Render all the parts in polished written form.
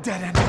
Dead end.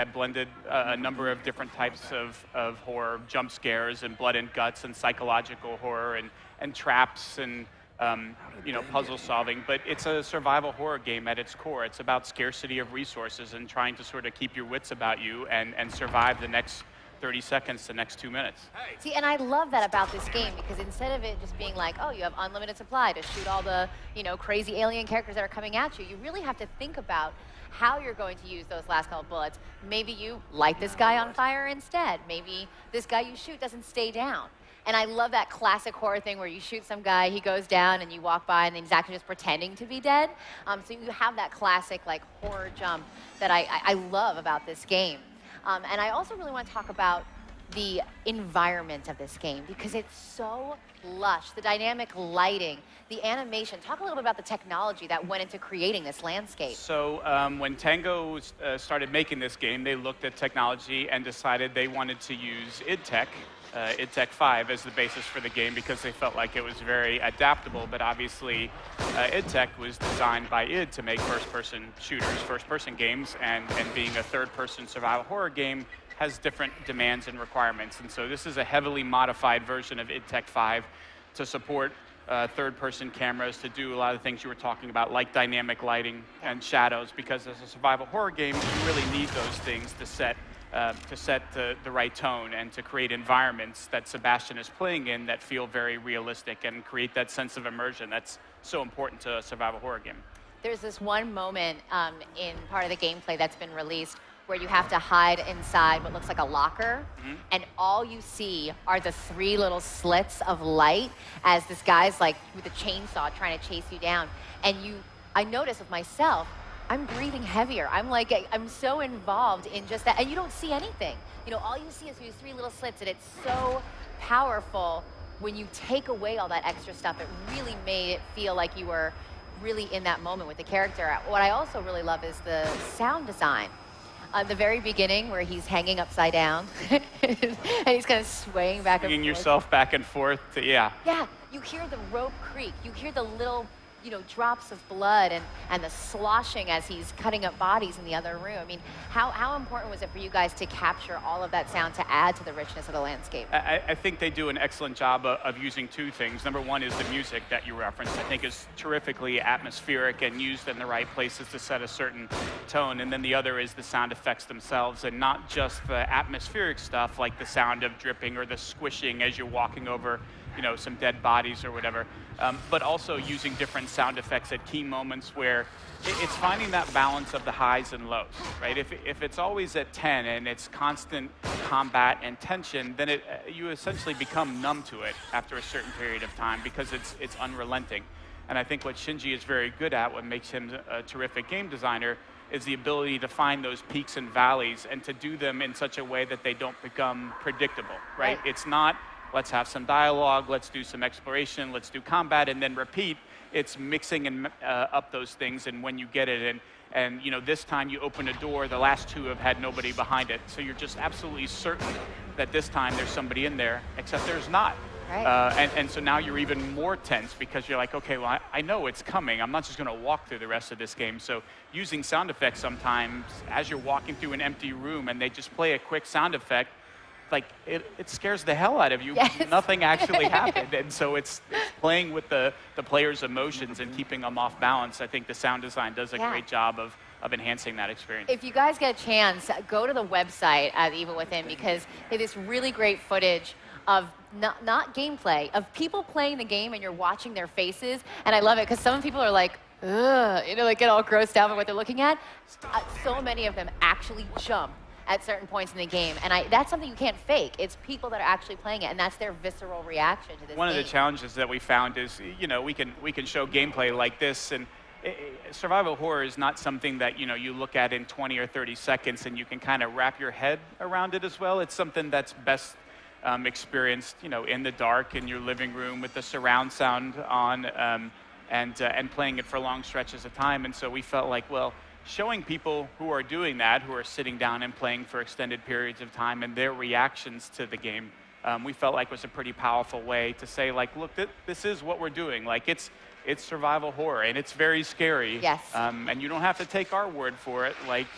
that blended a number of different types of horror, jump scares and blood and guts and psychological horror and traps and puzzle solving. But it's a survival horror game at its core. It's about scarcity of resources and trying to sort of keep your wits about you and survive the next 30 seconds, the next 2 minutes. See, and I love that about this game, because instead of it just being like, oh, you have unlimited supply to shoot all the, crazy alien characters that are coming at you, you really have to think about how you're going to use those last couple bullets. Maybe you light this guy on fire instead. Maybe this guy you shoot doesn't stay down. And I love that classic horror thing where you shoot some guy, he goes down, and you walk by, and then he's actually just pretending to be dead. So you have that classic horror jump that I love about this game. And I also really want to talk about the environment of this game, because it's so lush. The dynamic lighting, the animation. Talk a little bit about the technology that went into creating this landscape. So when Tango started making this game, they looked at technology and decided they wanted to use id Tech 5 as the basis for the game, because they felt like it was very adaptable. But obviously, id Tech was designed by id to make first-person shooters, first-person games, and being a third-person survival horror game has different demands and requirements. And so this is a heavily modified version of id Tech 5 to support third-person cameras, to do a lot of the things you were talking about, like dynamic lighting and shadows, because as a survival horror game, you really need those things to set the right tone and to create environments that Sebastian is playing in that feel very realistic and create that sense of immersion that's so important to a survival horror game. There's this one moment in part of the gameplay that's been released where you have to hide inside what looks like a locker, and all you see are the 3 little slits of light as this guy's with a chainsaw trying to chase you down. And I notice with myself, I'm breathing heavier. I'm so involved in just that, and you don't see anything. All you see is these 3 little slits, and it's so powerful. When you take away all that extra stuff, it really made it feel like you were really in that moment with the character. What I also really love is the sound design. The very beginning, where he's hanging upside down, and he's kind of swaying back and forth. Swinging yourself back and forth, yeah. Yeah, you hear the rope creak. You hear the little, drops of blood and the sloshing as he's cutting up bodies in the other room. I mean, how important was it for you guys to capture all of that sound to add to the richness of the landscape? I think they do an excellent job of using 2 things. Number one is the music that you referenced. I think is terrifically atmospheric and used in the right places to set a certain tone. And then the other is the sound effects themselves, and not just the atmospheric stuff like the sound of dripping or the squishing as you're walking over some dead bodies or whatever, but also using different sound effects at key moments where it's finding that balance of the highs and lows, right? If it's always at 10 and it's constant combat and tension, then you essentially become numb to it after a certain period of time, because it's unrelenting. And I think what Shinji is very good at, what makes him a terrific game designer, is the ability to find those peaks and valleys and to do them in such a way that they don't become predictable, right? It's not, let's have some dialogue, let's do some exploration, let's do combat, and then repeat. It's mixing and up those things, and when you get it, and this time you open a door, the last 2 have had nobody behind it, so you're just absolutely certain that this time there's somebody in there, except there's not. Right. And so now you're even more tense, because you're like, okay, well, I know it's coming. I'm not just going to walk through the rest of this game. So using sound effects sometimes as you're walking through an empty room and they just play a quick sound effect, it scares the hell out of you. Yes. Nothing actually happened. And so it's playing with the player's emotions and keeping them off balance. I think the sound design does a great job of enhancing that experience. If you guys get a chance, go to the website at Evil Within, because they have this really great footage of not gameplay, of people playing the game, and you're watching their faces. And I love it, because some people are like, ugh, get all grossed out by what they're looking at. So many of them actually jump at certain points in the game, and that's something you can't fake. It's people that are actually playing it, and that's their visceral reaction to this One game. of the challenges that we found is, we can show gameplay like this, and survival horror is not something that you look at in 20 or 30 seconds and you can kind of wrap your head around it as well. It's something that's best experienced, in the dark in your living room with the surround sound on, and playing it for long stretches of time. And so we felt like, well, showing people who are doing that, who are sitting down and playing for extended periods of time, and their reactions to the game, we felt like was a pretty powerful way to say, like, look, this is what we're doing. Like, it's survival horror, and it's very scary. Yes. And you don't have to take our word for it. Like,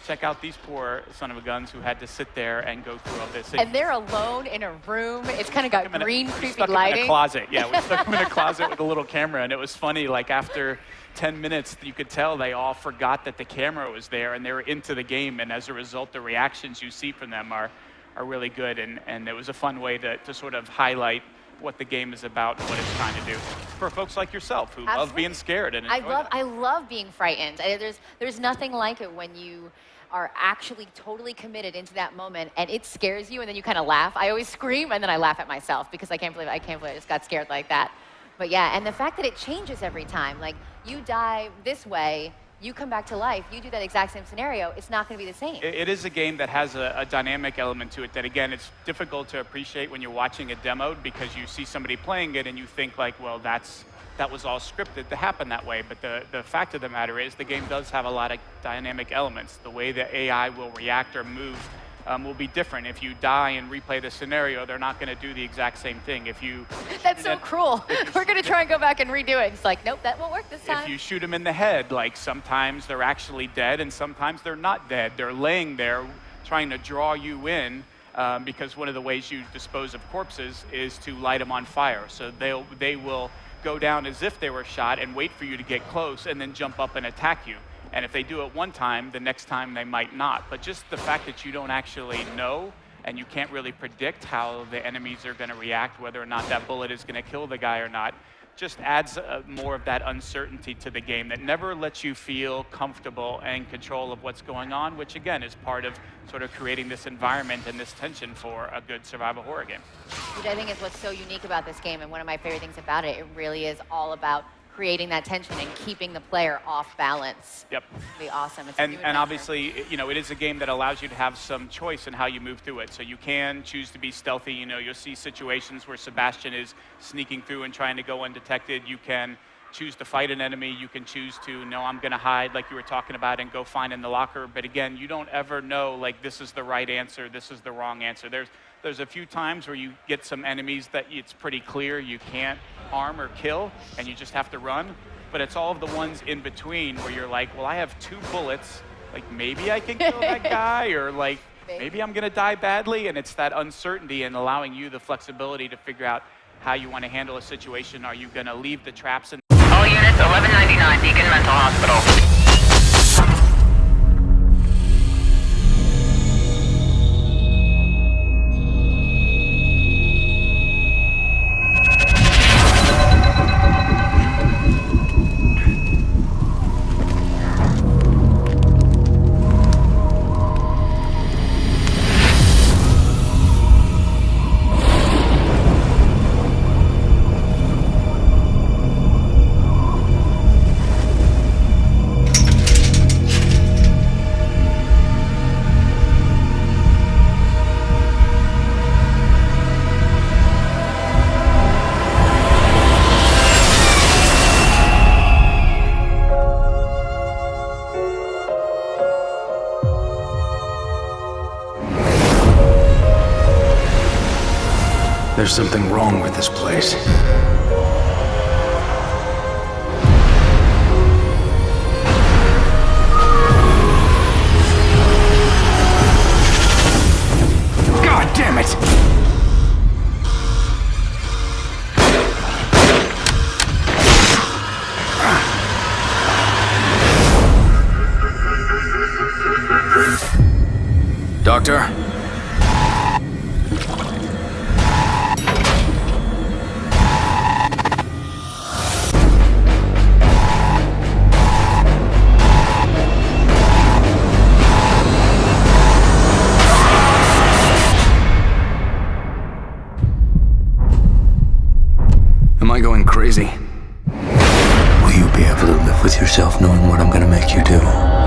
check out these poor son of a guns who had to sit there and go through all this. And they're alone in a room. It's kind of got green, we creepy stuck them lighting. in a closet. Yeah, we stuck them in a closet with a little camera, and it was funny. Like after 10 minutes, you could tell they all forgot that the camera was there, and they were into the game. And as a result, the reactions you see from them are really good. And it was a fun way to sort of highlight what the game is about and what it's trying to do for folks like yourself who love being scared and enjoy that. I love being frightened. There's nothing like it when you are actually totally committed into that moment and it scares you and then you kind of laugh. I always scream and then I laugh at myself because I can't believe I just got scared like that. But yeah, and the fact that it changes every time, like you die this way, you come back to life, you do that exact same scenario, it's not going to be the same. It is a game that has a dynamic element to it that, again, it's difficult to appreciate when you're watching it demoed because you see somebody playing it and you think like, well, that was all scripted to happen that way. But the fact of the matter is the game does have a lot of dynamic elements. The way the AI will react or move will be different. If you die and replay the scenario, they're not going to do the exact same thing. If you That's so cruel. We're going to try and go back and redo it. It's like, nope, that won't work this time. If you shoot them in the head, like sometimes they're actually dead and sometimes they're not dead. They're laying there trying to draw you in because one of the ways you dispose of corpses is to light them on fire. So they will go down as if they were shot and wait for you to get close and then jump up and attack you. And if they do it one time, the next time they might not. But just the fact that you don't actually know and you can't really predict how the enemies are going to react, whether or not that bullet is going to kill the guy or not, just adds more of that uncertainty to the game that never lets you feel comfortable and in control of what's going on, which again is part of sort of creating this environment and this tension for a good survival horror game. Which I think is what's so unique about this game, and one of my favorite things about it, it really is all about creating that tension and keeping the player off balance. Yep. It'll be awesome. It's and obviously, you know, it is a game that allows you to have some choice in how you move through it. So you can choose to be stealthy. You know, you'll see situations where Sebastian is sneaking through and trying to go undetected. You can choose to fight an enemy. You can choose to, no, I'm going to hide, like you were talking about, and go find in the locker. But again, you don't ever know, like, this is the right answer, this is the wrong answer. There's a few times where you get some enemies that it's pretty clear you can't harm or kill, and you just have to run. But it's all of the ones in between where you're like, well, I have 2 bullets. Like, maybe I can kill that guy, or like, maybe I'm going to die badly. And it's that uncertainty and allowing you the flexibility to figure out how you want to handle a situation. Are you going to leave the traps in? All units, 1199 Beacon Mental Hospital. There's something wrong with this place. God damn it! Doctor? Am I going crazy? Will you be able to live with yourself knowing what I'm gonna make you do?